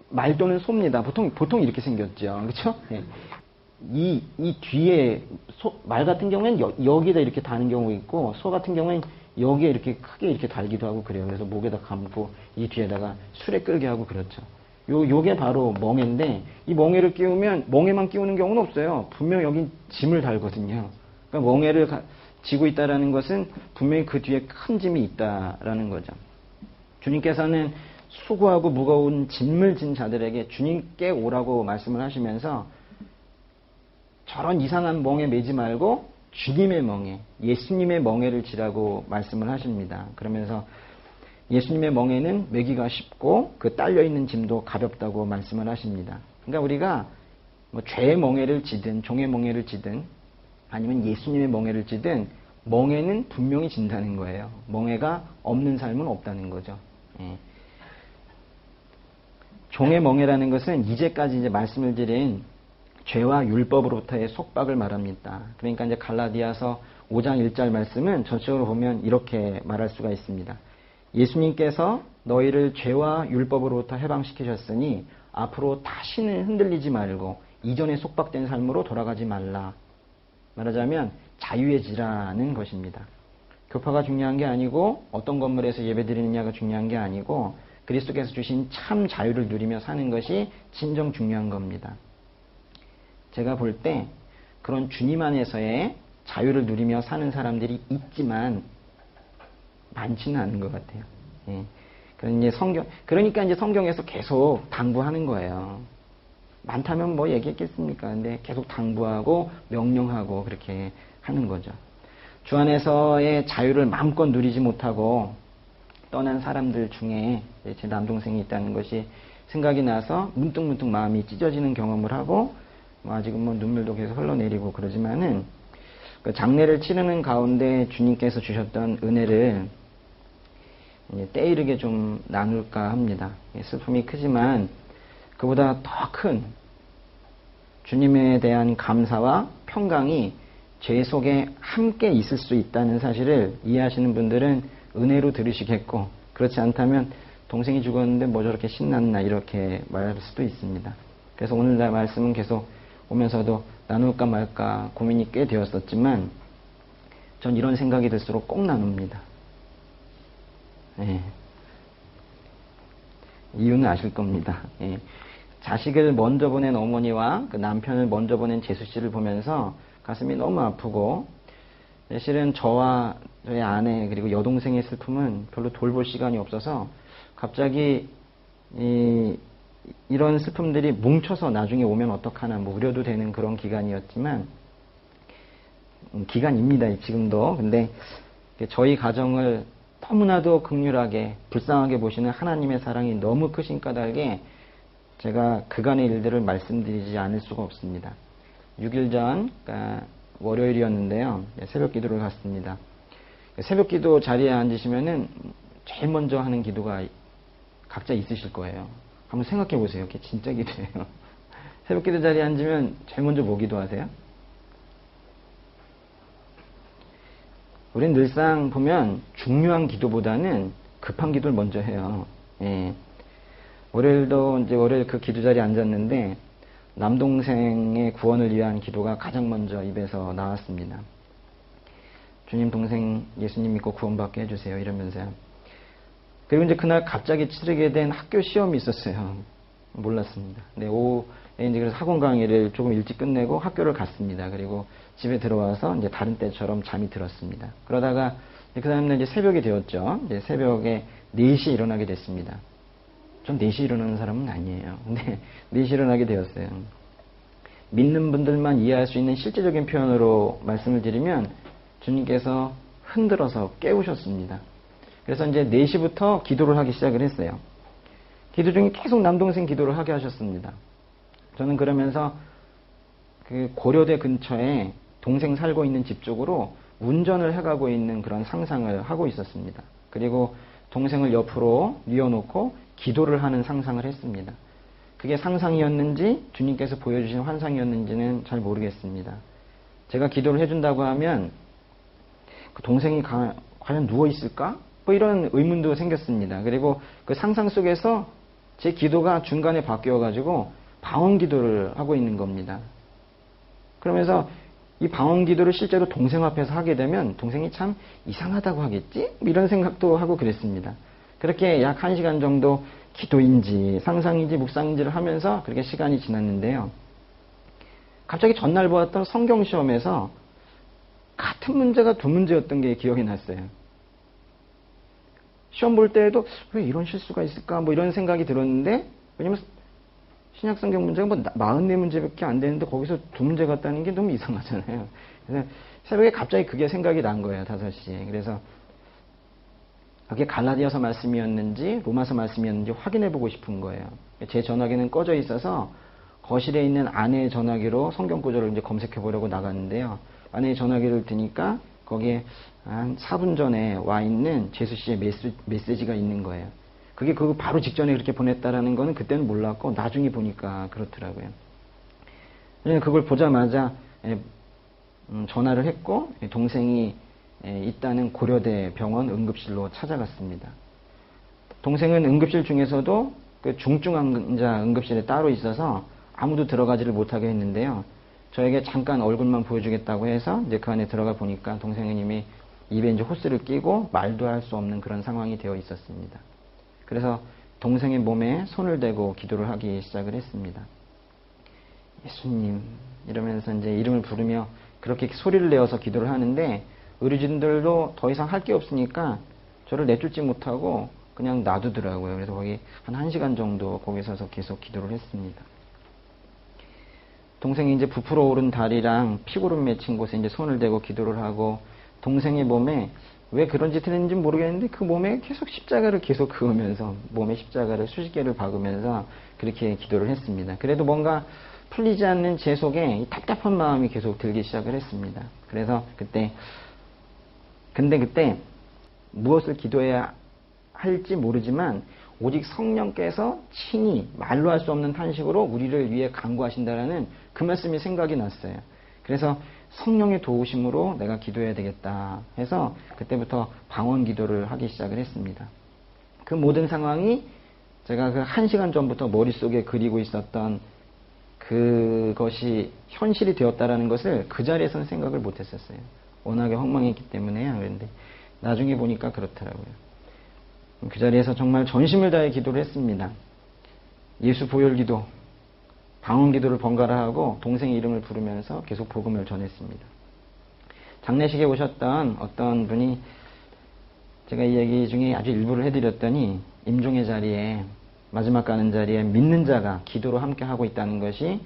말 또는 소입니다. 보통 이렇게 생겼죠. 그렇죠? 네. 이 뒤에 말 같은 경우에는 여기다 이렇게 다는 경우 있고 소 같은 경우에는 여기에 이렇게 크게 이렇게 달기도 하고 그래요. 그래서 목에다 감고 이 뒤에다가 술에 끌게 하고 그렇죠. 요게 바로 멍에인데 이 멍에를 끼우면 멍에만 끼우는 경우는 없어요. 분명 여기 짐을 달거든요. 그러니까 멍에를 지고 있다라는 것은 분명히 그 뒤에 큰 짐이 있다라는 거죠. 주님께서는 수고하고 무거운 짐을 진 자들에게 주님께 오라고 말씀을 하시면서 저런 이상한 멍에 매지 말고 주님의 멍에, 예수님의 멍에를 지라고 말씀을 하십니다. 그러면서 예수님의 멍에는 매기가 쉽고 그 딸려있는 짐도 가볍다고 말씀을 하십니다. 그러니까 우리가 죄의 멍에를 지든 종의 멍에를 지든 아니면 예수님의 멍에를 지든 멍에는 분명히 진다는 거예요. 멍에가 없는 삶은 없다는 거죠. 예. 종의 멍에라는 것은 이제까지 이제 말씀을 드린 죄와 율법으로부터의 속박을 말합니다. 그러니까 이제 갈라디아서 5장 1절 말씀은 전체적으로 보면 이렇게 말할 수가 있습니다. 예수님께서 너희를 죄와 율법으로부터 해방시키셨으니 앞으로 다시는 흔들리지 말고 이전에 속박된 삶으로 돌아가지 말라. 말하자면 자유해지라는 것입니다. 교파가 중요한 게 아니고 어떤 건물에서 예배드리느냐가 중요한 게 아니고 그리스도께서 주신 참 자유를 누리며 사는 것이 진정 중요한 겁니다. 제가 볼 때 그런 주님 안에서의 자유를 누리며 사는 사람들이 있지만 많지는 않은 것 같아요. 예. 그러니까 이제 성경에서 계속 당부하는 거예요. 많다면 뭐 얘기했겠습니까? 근데 계속 당부하고 명령하고 그렇게 하는 거죠. 주 안에서의 자유를 마음껏 누리지 못하고 떠난 사람들 중에 제 남동생이 있다는 것이 생각이 나서 문득문득 마음이 찢어지는 경험을 하고 아직은 뭐 눈물도 계속 흘러내리고 그러지만은 그 장례를 치르는 가운데 주님께서 주셨던 은혜를 때이르게 좀 나눌까 합니다. 슬픔이 크지만 그보다 더 큰 주님에 대한 감사와 평강이 죄 속에 함께 있을 수 있다는 사실을 이해하시는 분들은 은혜로 들으시겠고, 그렇지 않다면 동생이 죽었는데 뭐 저렇게 신났나 이렇게 말할 수도 있습니다. 그래서 오늘 날 말씀은 계속 오면서도 나눌까 말까 고민이 꽤 되었었지만 전 이런 생각이 들수록 꼭 나눕니다. 예. 이유는 아실 겁니다. 예. 자식을 먼저 보낸 어머니와 그 남편을 먼저 보낸 재수 씨를 보면서 가슴이 너무 아프고, 실은 저와 저의 아내 그리고 여동생의 슬픔은 별로 돌볼 시간이 없어서 갑자기 이런 슬픔들이 뭉쳐서 나중에 오면 어떡하나 뭐 우려도 되는 그런 기간이었지만 기간입니다. 지금도. 근데 저희 가정을 너무나도 극률하게 불쌍하게 보시는 하나님의 사랑이 너무 크신 까닭에 제가 그간의 일들을 말씀드리지 않을 수가 없습니다. 6일 전 그러니까 월요일이었는데요. 새벽 기도를 갔습니다. 새벽 기도 자리에 앉으시면은 제일 먼저 하는 기도가 각자 있으실 거예요. 한번 생각해 보세요. 그게 진짜 기도예요. 새벽 기도 자리에 앉으면 제일 먼저 뭐 기도하세요? 우린 늘상 보면 중요한 기도보다는 급한 기도를 먼저 해요. 예. 월요일도 이제 월요일 그 기도 자리에 앉았는데 남동생의 구원을 위한 기도가 가장 먼저 입에서 나왔습니다. 주님, 동생 예수님 믿고 구원받게 해주세요. 이러면서요. 그리고 이제 그날 갑자기 치르게 된 학교 시험이 있었어요. 몰랐습니다. 근데 오후에 이제 그래서 학원 강의를 조금 일찍 끝내고 학교를 갔습니다. 그리고 집에 들어와서 이제 다른 때처럼 잠이 들었습니다. 그러다가 그 다음날 이제 새벽이 되었죠. 이제 새벽에 4시에 일어나게 됐습니다. 전 4시에 일어나는 사람은 아니에요. 근데 4시에 일어나게 되었어요. 믿는 분들만 이해할 수 있는 실제적인 표현으로 말씀을 드리면 주님께서 흔들어서 깨우셨습니다. 그래서 이제 4시부터 기도를 하기 시작을 했어요. 기도 중에 계속 남동생 기도를 하게 하셨습니다. 저는 그러면서 그 고려대 근처에 동생 살고 있는 집 쪽으로 운전을 해가고 있는 그런 상상을 하고 있었습니다. 그리고 동생을 옆으로 뉘어놓고 기도를 하는 상상을 했습니다. 그게 상상이었는지 주님께서 보여주신 환상이었는지는 잘 모르겠습니다. 제가 기도를 해준다고 하면 그 동생이 과연 누워있을까? 뭐 이런 의문도 생겼습니다. 그리고 그 상상 속에서 제 기도가 중간에 바뀌어가지고 방언 기도를 하고 있는 겁니다. 그러면서 이 방언 기도를 실제로 동생 앞에서 하게 되면 동생이 참 이상하다고 하겠지? 이런 생각도 하고 그랬습니다. 그렇게 약 1시간 정도 기도인지 상상인지 묵상인지를 하면서 그렇게 시간이 지났는데요. 갑자기 전날 보았던 성경 시험에서 같은 문제가 2문제였던 게 기억이 났어요. 시험 볼 때에도 왜 이런 실수가 있을까 뭐 이런 생각이 들었는데, 왜냐면 신약 성경 문제가 뭐 44문제밖에 안 되는데 거기서 2문제 같다는 게 너무 이상하잖아요. 그래서 새벽에 갑자기 그게 생각이 난 거예요. 5시에. 그래서 그게 갈라디아서 말씀이었는지 로마서 말씀이었는지 확인해 보고 싶은 거예요. 제 전화기는 꺼져 있어서 거실에 있는 아내의 전화기로 성경 구절을 이제 검색해 보려고 나갔는데요. 아내의 전화기를 드니까 거기에 한 4분 전에 와 있는 재수 씨의 메시지가 있는 거예요. 그게 그 바로 직전에 그렇게 보냈다라는 거는 그때는 몰랐고 나중에 보니까 그렇더라고요. 그걸 보자마자 전화를 했고 동생이 있다는 고려대 병원 응급실로 찾아갔습니다. 동생은 응급실 중에서도 그 중증 환자 응급실에 따로 있어서 아무도 들어가지를 못하게 했는데요. 저에게 잠깐 얼굴만 보여주겠다고 해서 이제 그 안에 들어가 보니까 동생은 이미 입에 이제 호스를 끼고 말도 할 수 없는 그런 상황이 되어 있었습니다. 그래서 동생의 몸에 손을 대고 기도를 하기 시작을 했습니다. 예수님 이러면서 이제 이름을 부르며 그렇게 소리를 내어서 기도를 하는데 의료진들도 더 이상 할 게 없으니까 저를 내쫓지 못하고 그냥 놔두더라고요. 그래서 거기 한 1시간 정도 거기 서서 계속 기도를 했습니다. 동생이 이제 부풀어 오른 다리랑 피고름 맺힌 곳에 이제 손을 대고 기도를 하고, 동생의 몸에 왜 그런 짓을 했는지 모르겠는데 그 몸에 계속 십자가를 계속 그으면서, 몸에 십자가를 수십 개를 박으면서 그렇게 기도를 했습니다. 그래도 뭔가 풀리지 않는 제 속에 이 답답한 마음이 계속 들기 시작을 했습니다. 그래서 그때 무엇을 기도해야 할지 모르지만 오직 성령께서 친히 말로 할 수 없는 탄식으로 우리를 위해 간구하신다라는 그 말씀이 생각이 났어요. 그래서 성령의 도우심으로 내가 기도해야 되겠다 해서 그때부터 방언 기도를 하기 시작을 했습니다. 그 모든 상황이 제가 그 1시간 전부터 머릿속에 그리고 있었던 그것이 현실이 되었다라는 것을 그 자리에서는 생각을 못했었어요. 워낙에 황망했기 때문에요. 그런데 나중에 보니까 그렇더라고요. 그 자리에서 정말 전심을 다해 기도를 했습니다. 예수 보혈 기도, 방언 기도를 번갈아 하고 동생의 이름을 부르면서 계속 복음을 전했습니다. 장례식에 오셨던 어떤 분이 제가 이 얘기 중에 아주 일부를 해드렸더니, 임종의 자리에, 마지막 가는 자리에 믿는 자가 기도로 함께 하고 있다는 것이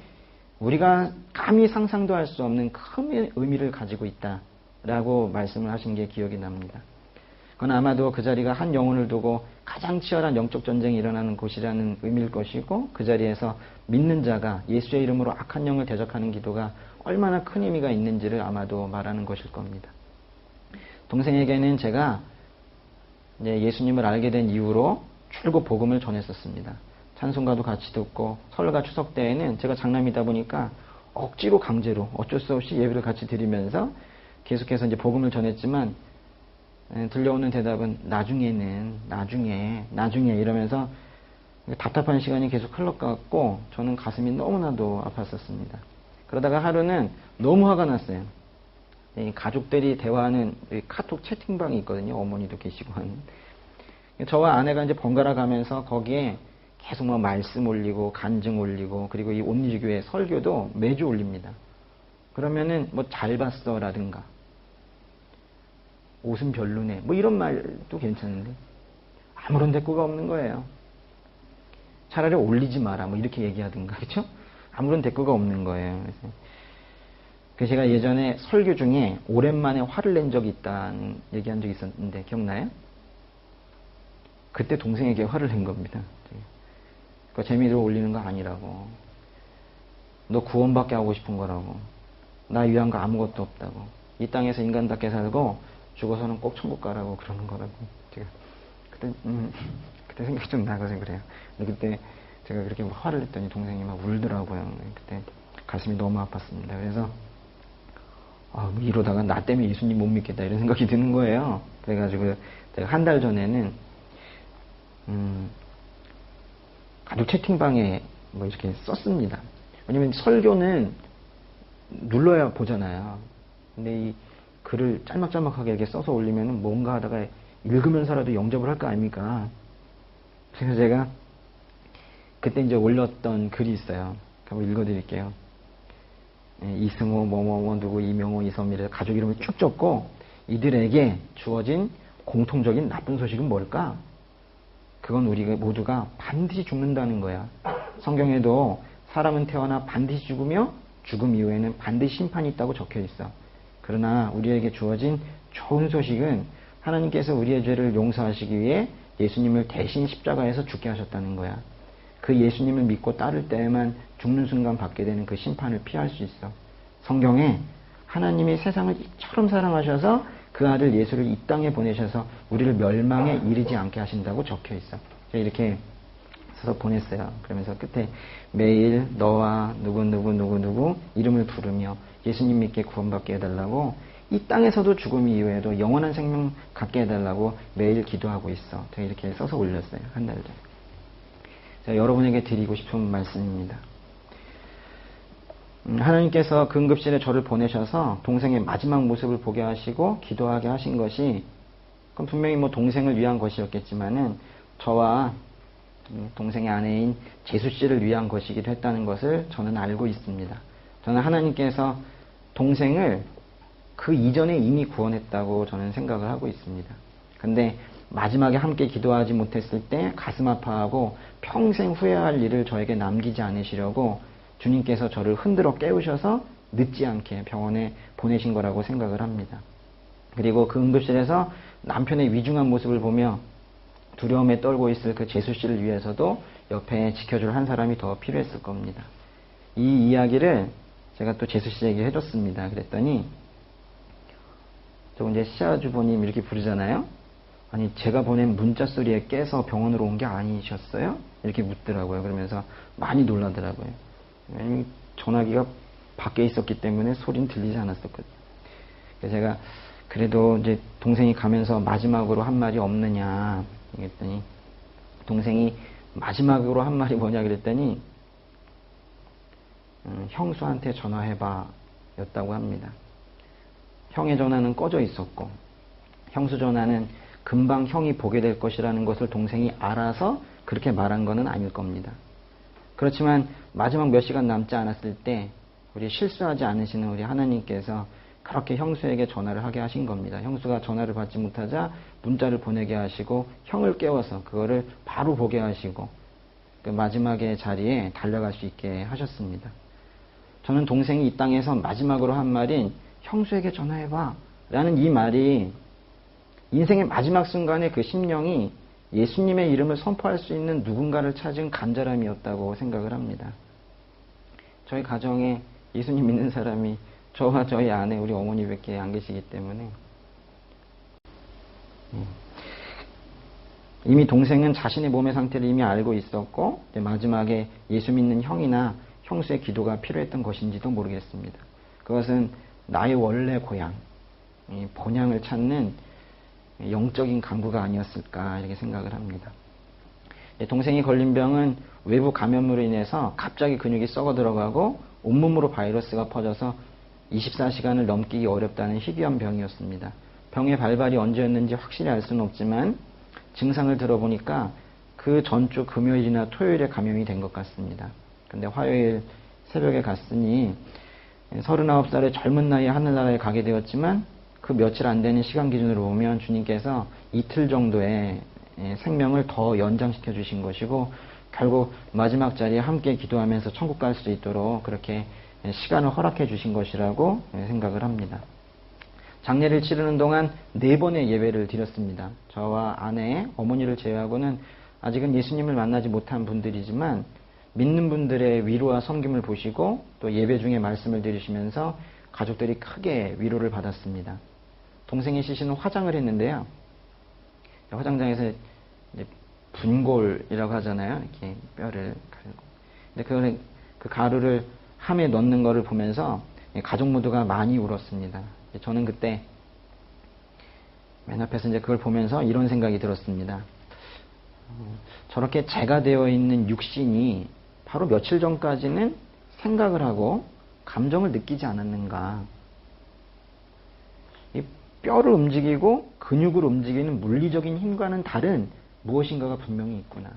우리가 감히 상상도 할 수 없는 큰 의미를 가지고 있다라고 말씀을 하신 게 기억이 납니다. 그건 아마도 그 자리가 한 영혼을 두고 가장 치열한 영적 전쟁이 일어나는 곳이라는 의미일 것이고, 그 자리에서 믿는 자가 예수의 이름으로 악한 영을 대적하는 기도가 얼마나 큰 의미가 있는지를 아마도 말하는 것일 겁니다. 동생에게는 제가 이제 예수님을 알게 된 이후로 줄곧 복음을 전했었습니다. 찬송가도 같이 듣고, 설과 추석 때에는 제가 장남이다 보니까 억지로 강제로 어쩔 수 없이 예배를 같이 드리면서 계속해서 이제 복음을 전했지만, 들려오는 대답은 나중에 이러면서 답답한 시간이 계속 흘러갔고, 저는 가슴이 너무나도 아팠었습니다. 그러다가 하루는 너무 화가 났어요. 가족들이 대화하는 카톡 채팅방이 있거든요. 어머니도 계시고 하는. 저와 아내가 이제 번갈아 가면서 거기에 계속 뭐 말씀 올리고 간증 올리고, 그리고 이 온리교회 설교도 매주 올립니다. 그러면은 뭐 잘 봤어라든가 옷은 별로네 뭐 이런 말도 괜찮은데 아무런 대꾸가 없는 거예요. 차라리 올리지 마라 뭐 이렇게 얘기하든가, 그렇죠? 아무런 대꾸가 없는 거예요. 그래서 제가 예전에 설교 중에 오랜만에 화를 낸 적이 있다는 얘기한 적이 있었는데 기억나요? 그때 동생에게 화를 낸 겁니다. 그 재미로 올리는 거 아니라고, 너 구원받게 하고 싶은 거라고, 나 위한 거 아무것도 없다고, 이 땅에서 인간답게 살고 죽어서는 꼭 천국 가라고 그러는 거라고. 제가 그때 생각이 좀 나서 그래요. 근데 그때 제가 그렇게 화를 냈더니 동생이 막 울더라고요. 그때 가슴이 너무 아팠습니다. 그래서 이러다가 나 때문에 예수님 못 믿겠다 이런 생각이 드는 거예요. 그래가지고 제가 한 달 전에는 가족 채팅방에 뭐 이렇게 썼습니다. 왜냐면 설교는 눌러야 보잖아요. 근데 이 글을 짤막짤막하게 이렇게 써서 올리면은 뭔가 하다가 읽으면서라도 영접을 할 거 아닙니까? 그래서 제가 그때 이제 올렸던 글이 있어요. 한번 읽어드릴게요. 이승호, 뭐뭐뭐, 누구, 이명호, 이선미를 가족 이름을 쭉 적고, 이들에게 주어진 공통적인 나쁜 소식은 뭘까? 그건 우리 모두가 반드시 죽는다는 거야. 성경에도 사람은 태어나 반드시 죽으며 죽음 이후에는 반드시 심판이 있다고 적혀 있어. 그러나 우리에게 주어진 좋은 소식은 하나님께서 우리의 죄를 용서하시기 위해 예수님을 대신 십자가에서 죽게 하셨다는 거야. 그 예수님을 믿고 따를 때에만 죽는 순간 받게 되는 그 심판을 피할 수 있어. 성경에 하나님이 세상을 이처럼 사랑하셔서 그 아들 예수를 이 땅에 보내셔서 우리를 멸망에 이르지 않게 하신다고 적혀 있어. 이렇게 써서 보냈어요. 그러면서 끝에 매일 너와 누구 이름을 부르며 예수님 믿게 구원받게 해달라고, 이 땅에서도 죽음 이후에도 영원한 생명 갖게 해달라고 매일 기도하고 있어. 제가 이렇게 써서 올렸어요. 한 달 전에. 제가 여러분에게 드리고 싶은 말씀입니다. 하나님께서 그 응급실에 저를 보내셔서 동생의 마지막 모습을 보게 하시고 기도하게 하신 것이, 그건 분명히 뭐 동생을 위한 것이었겠지만은 저와 동생의 아내인 재수 씨를 위한 것이기도 했다는 것을 저는 알고 있습니다. 저는 하나님께서 동생을 그 이전에 이미 구원했다고 저는 생각을 하고 있습니다. 근데 마지막에 함께 기도하지 못했을 때 가슴 아파하고 평생 후회할 일을 저에게 남기지 않으시려고 주님께서 저를 흔들어 깨우셔서 늦지 않게 병원에 보내신 거라고 생각을 합니다. 그리고 그 응급실에서 남편의 위중한 모습을 보며 두려움에 떨고 있을 그 재수 씨를 위해서도 옆에 지켜줄 한 사람이 더 필요했을 겁니다. 이 이야기를 제가 또 재수 씨에게 해줬습니다. 그랬더니 저 이제 시아주보님 이렇게 부르잖아요. 아니 제가 보낸 문자 소리에 깨서 병원으로 온 게 아니셨어요? 이렇게 묻더라고요. 그러면서 많이 놀라더라고요. 왜냐면 전화기가 밖에 있었기 때문에 소리는 들리지 않았었거든요. 그래서 제가 그래도 이제 동생이 가면서 마지막으로 한 말이 없느냐 그랬더니 동생이 마지막으로 한 말이 뭐냐 그랬더니 형수한테 전화해봐 였다고 합니다. 형의 전화는 꺼져 있었고 형수 전화는 금방 형이 보게 될 것이라는 것을 동생이 알아서 그렇게 말한 것은 아닐 겁니다. 그렇지만 마지막 몇 시간 남지 않았을 때 우리 실수하지 않으시는 우리 하나님께서 그렇게 형수에게 전화를 하게 하신 겁니다. 형수가 전화를 받지 못하자 문자를 보내게 하시고 형을 깨워서 그거를 바로 보게 하시고 그 마지막의 자리에 달려갈 수 있게 하셨습니다. 저는 동생이 이 땅에서 마지막으로 한 말인 형수에게 전화해봐 라는 이 말이 인생의 마지막 순간에 그 심령이 예수님의 이름을 선포할 수 있는 누군가를 찾은 간절함이었다고 생각을 합니다. 저희 가정에 예수님 믿는 사람이 저와 저희 아내 우리 어머니밖에 안 계시기 때문에 이미 동생은 자신의 몸의 상태를 이미 알고 있었고 마지막에 예수 믿는 형이나 형수의 기도가 필요했던 것인지도 모르겠습니다. 그것은 나의 원래 고향, 본향을 찾는 영적인 간구가 아니었을까 이렇게 생각을 합니다. 동생이 걸린 병은 외부 감염으로 인해서 갑자기 근육이 썩어 들어가고 온몸으로 바이러스가 퍼져서 24시간을 넘기기 어렵다는 희귀한 병이었습니다. 병의 발발이 언제였는지 확실히 알 수는 없지만 증상을 들어보니까 그 전주 금요일이나 토요일에 감염이 된 것 같습니다. 근데 화요일 새벽에 갔으니 39살의 젊은 나이에 하늘나라에 가게 되었지만 그 며칠 안 되는 시간 기준으로 보면 주님께서 이틀 정도의 생명을 더 연장시켜 주신 것이고 결국 마지막 자리에 함께 기도하면서 천국 갈 수 있도록 그렇게 시간을 허락해 주신 것이라고 생각을 합니다. 장례를 치르는 동안 4번의 예배를 드렸습니다. 저와 아내, 어머니를 제외하고는 아직은 예수님을 만나지 못한 분들이지만 믿는 분들의 위로와 섬김을 보시고 또 예배 중에 말씀을 들으시면서 가족들이 크게 위로를 받았습니다. 동생이 시신은 화장을 했는데요. 화장장에서 이제 분골이라고 하잖아요. 이렇게 뼈를 가르고. 근데 그걸 그 가루를 함에 넣는 거를 보면서 가족 모두가 많이 울었습니다. 저는 그때 맨 앞에서 이제 그걸 보면서 이런 생각이 들었습니다. 저렇게 재가 되어 있는 육신이 바로 며칠 전까지는 생각을 하고 감정을 느끼지 않았는가. 이 뼈를 움직이고 근육을 움직이는 물리적인 힘과는 다른 무엇인가가 분명히 있구나.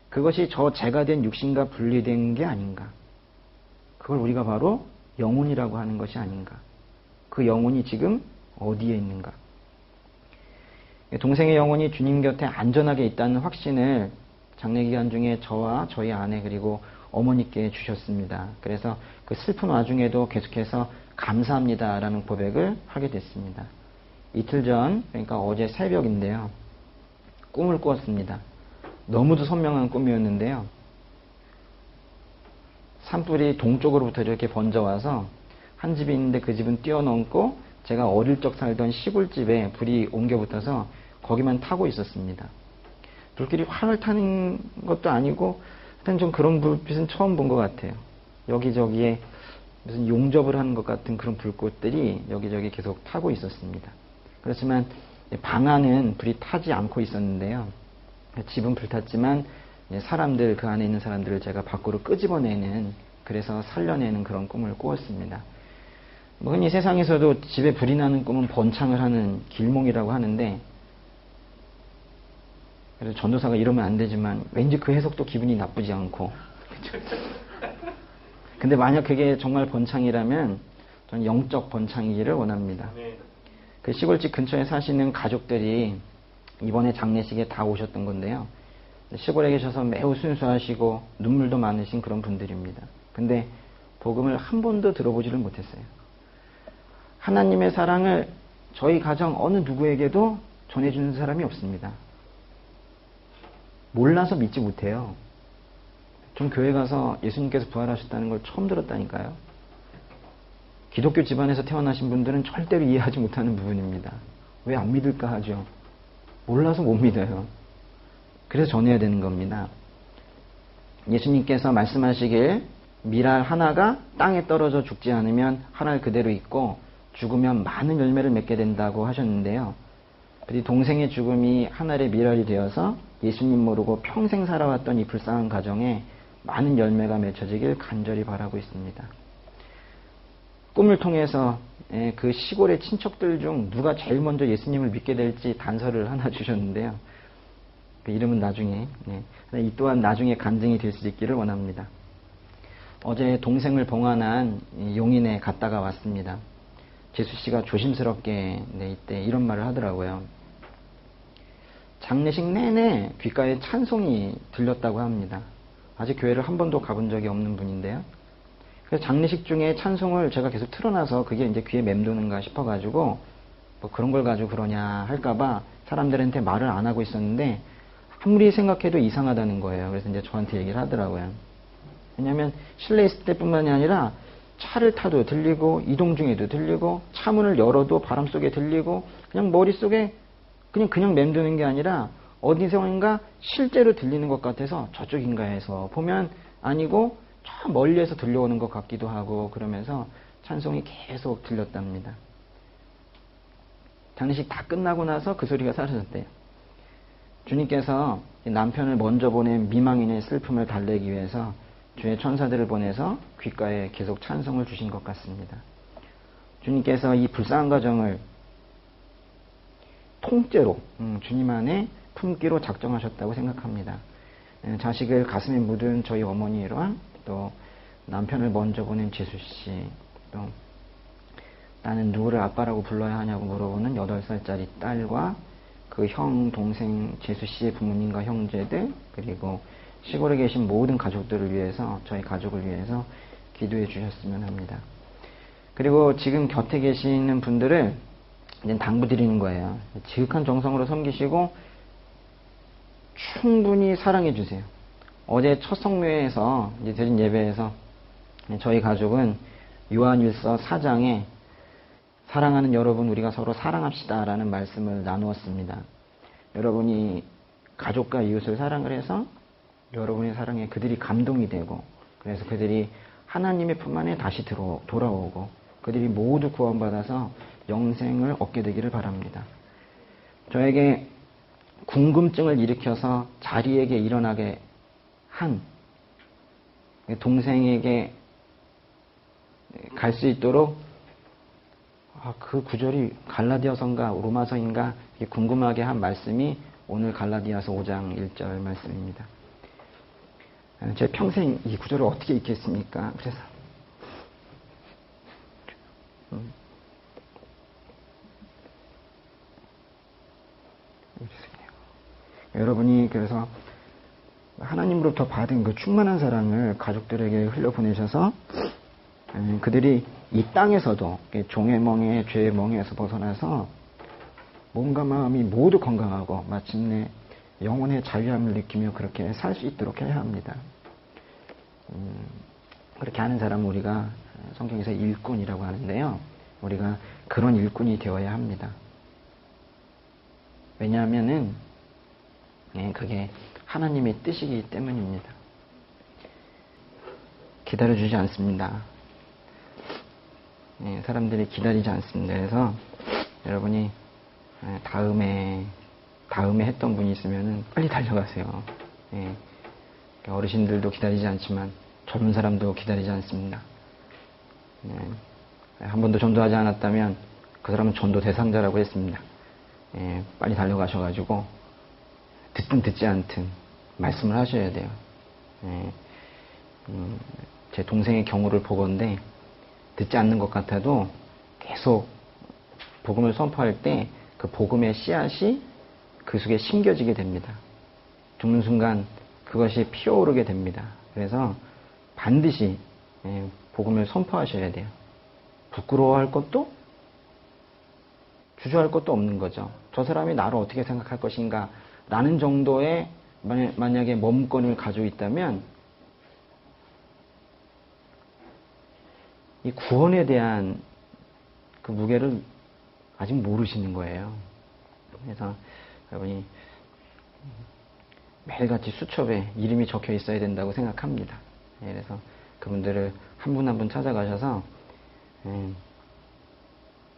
그것이 저 재가 된 육신과 분리된 게 아닌가. 그걸 우리가 바로 영혼이라고 하는 것이 아닌가. 그 영혼이 지금 어디에 있는가. 동생의 영혼이 주님 곁에 안전하게 있다는 확신을 장례기간 중에 저와 저희 아내 그리고 어머니께 주셨습니다. 그래서 그 슬픈 와중에도 계속해서 감사합니다라는 고백을 하게 됐습니다. 이틀 전, 그러니까 어제 새벽인데요. 꿈을 꾸었습니다. 너무도 선명한 꿈이었는데요. 산불이 동쪽으로부터 이렇게 번져와서 한 집이 있는데 그 집은 뛰어넘고 제가 어릴 적 살던 시골집에 불이 옮겨붙어서 거기만 타고 있었습니다. 불길이 활을 타는 것도 아니고 하여튼 좀 그런 불빛은 처음 본 것 같아요. 여기저기에 무슨 용접을 하는 것 같은 그런 불꽃들이 여기저기 계속 타고 있었습니다. 그렇지만 방 안은 불이 타지 않고 있었는데요. 집은 불탔지만 사람들, 그 안에 있는 사람들을 제가 밖으로 끄집어내는, 그래서 살려내는 그런 꿈을 꾸었습니다. 흔히 세상에서도 집에 불이 나는 꿈은 번창을 하는 길몽이라고 하는데, 그래서 전도사가 이러면 안 되지만 왠지 그 해석도 기분이 나쁘지 않고. 근데 만약 그게 정말 번창이라면 저는 영적 번창이기를 원합니다. 그 시골집 근처에 사시는 가족들이 이번에 장례식에 다 오셨던 건데요. 시골에 계셔서 매우 순수하시고 눈물도 많으신 그런 분들입니다. 근데 복음을 한 번도 들어보지를 못했어요. 하나님의 사랑을 저희 가정 어느 누구에게도 전해주는 사람이 없습니다. 몰라서 믿지 못해요. 좀 교회 가서 예수님께서 부활하셨다는 걸 처음 들었다니까요. 기독교 집안에서 태어나신 분들은 절대로 이해하지 못하는 부분입니다. 왜 안 믿을까 하죠. 몰라서 못 믿어요. 그래서 전해야 되는 겁니다. 예수님께서 말씀하시길 밀알 하나가 땅에 떨어져 죽지 않으면 한 알 그대로 있고 죽으면 많은 열매를 맺게 된다고 하셨는데요. 그리고 동생의 죽음이 한 알의 밀알이 되어서 예수님 모르고 평생 살아왔던 이 불쌍한 가정에 많은 열매가 맺혀지길 간절히 바라고 있습니다. 꿈을 통해서 그 시골의 친척들 중 누가 제일 먼저 예수님을 믿게 될지 단서를 하나 주셨는데요. 그 이름은 나중에, 이 또한 나중에 간증이 될 수 있기를 원합니다. 어제 동생을 봉안한 용인에 갔다가 왔습니다. 재수 씨가 조심스럽게 이때 이런 말을 하더라고요. 장례식 내내 귓가에 찬송이 들렸다고 합니다. 아직 교회를 한 번도 가본 적이 없는 분인데요. 그래서 장례식 중에 찬송을 제가 계속 틀어놔서 그게 이제 귀에 맴도는가 싶어가지고 뭐 그런 걸 가지고 그러냐 할까봐 사람들한테 말을 안 하고 있었는데 아무리 생각해도 이상하다는 거예요. 그래서 이제 저한테 얘기를 하더라고요. 왜냐하면 실내에 있을 때뿐만이 아니라 차를 타도 들리고 이동 중에도 들리고 차문을 열어도 바람 속에 들리고 그냥 머릿속에 그냥 맴도는 게 아니라 어디선가 실제로 들리는 것 같아서 저쪽인가 해서 보면 아니고 저 멀리에서 들려오는 것 같기도 하고 그러면서 찬송이 계속 들렸답니다. 장례식 다 끝나고 나서 그 소리가 사라졌대요. 주님께서 남편을 먼저 보낸 미망인의 슬픔을 달래기 위해서 주의 천사들을 보내서 귓가에 계속 찬송을 주신 것 같습니다. 주님께서 이 불쌍한 가정을 통째로 주님 안에 품기로 작정하셨다고 생각합니다. 자식을 가슴에 묻은 저희 어머니랑 또 남편을 먼저 보낸 재수씨, 또 나는 누구를 아빠라고 불러야 하냐고 물어보는 8살짜리 딸과 그 형, 동생 재수씨의 부모님과 형제들, 그리고 시골에 계신 모든 가족들을 위해서, 저희 가족을 위해서 기도해 주셨으면 합니다. 그리고 지금 곁에 계시는 분들을 이제 당부드리는 거예요. 지극한 정성으로 섬기시고 충분히 사랑해 주세요. 어제 첫 성묘에서 이제 드린 예배에서 저희 가족은 요한일서 4장에 사랑하는 여러분 우리가 서로 사랑합시다 라는 말씀을 나누었습니다. 여러분이 가족과 이웃을 사랑을 해서 여러분의 사랑에 그들이 감동이 되고 그래서 그들이 하나님의 품 안에 다시 돌아오고 그들이 모두 구원받아서 영생을 얻게 되기를 바랍니다. 저에게 궁금증을 일으켜서 자리에게 일어나게 한 동생에게 갈 수 있도록 그 구절이 갈라디아서인가 로마서인가 궁금하게 한 말씀이 오늘 갈라디아서 5장 1절 말씀입니다. 제 평생 이 구절을 어떻게 읽겠습니까? 그래서 여러분이 그래서 하나님으로부터 받은 그 충만한 사랑을 가족들에게 흘려보내셔서 그들이 이 땅에서도 종의 멍에 죄의 멍에서 벗어나서 몸과 마음이 모두 건강하고 마침내 영혼의 자유함을 느끼며 그렇게 살 수 있도록 해야 합니다. 그렇게 하는 사람은 우리가 성경에서 일꾼이라고 하는데요. 우리가 그런 일꾼이 되어야 합니다. 왜냐하면은 그게 하나님의 뜻이기 때문입니다. 기다려주지 않습니다. 사람들이 기다리지 않습니다. 그래서 여러분이 다음에 했던 분이 있으면 빨리 달려가세요. 어르신들도 기다리지 않지만 젊은 사람도 기다리지 않습니다. 한 번도 전도하지 않았다면 그 사람은 전도 대상자라고 했습니다. 빨리 달려가셔가지고 듣든 듣지 않든 말씀을 하셔야 돼요. 제 동생의 경우를 보건대 듣지 않는 것 같아도 계속 복음을 선포할 때 그 복음의 씨앗이 그 속에 심겨지게 됩니다. 죽는 순간 그것이 피어오르게 됩니다. 그래서 반드시 복음을 선포하셔야 돼요. 부끄러워할 것도 주저할 것도 없는 거죠. 저 사람이 나를 어떻게 생각할 것인가 라는 정도의 만약에 머뭇거림을 가지고 있다면 이 구원에 대한 그 무게를 아직 모르시는 거예요. 그래서 여러분이 매일같이 수첩에 이름이 적혀 있어야 된다고 생각합니다. 그래서 그분들을 한 분 한 분 찾아가셔서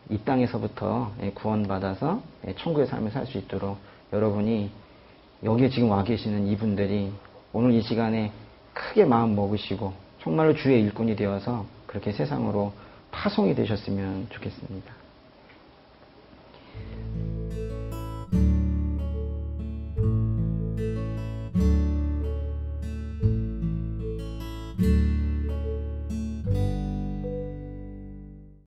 이 땅에서부터 구원받아서 천국의 삶을 살 수 있도록 여러분이 여기에 지금 와 계시는 이분들이 오늘 이 시간에 크게 마음 먹으시고 정말로 주의 일꾼이 되어서 그렇게 세상으로 파송이 되셨으면 좋겠습니다.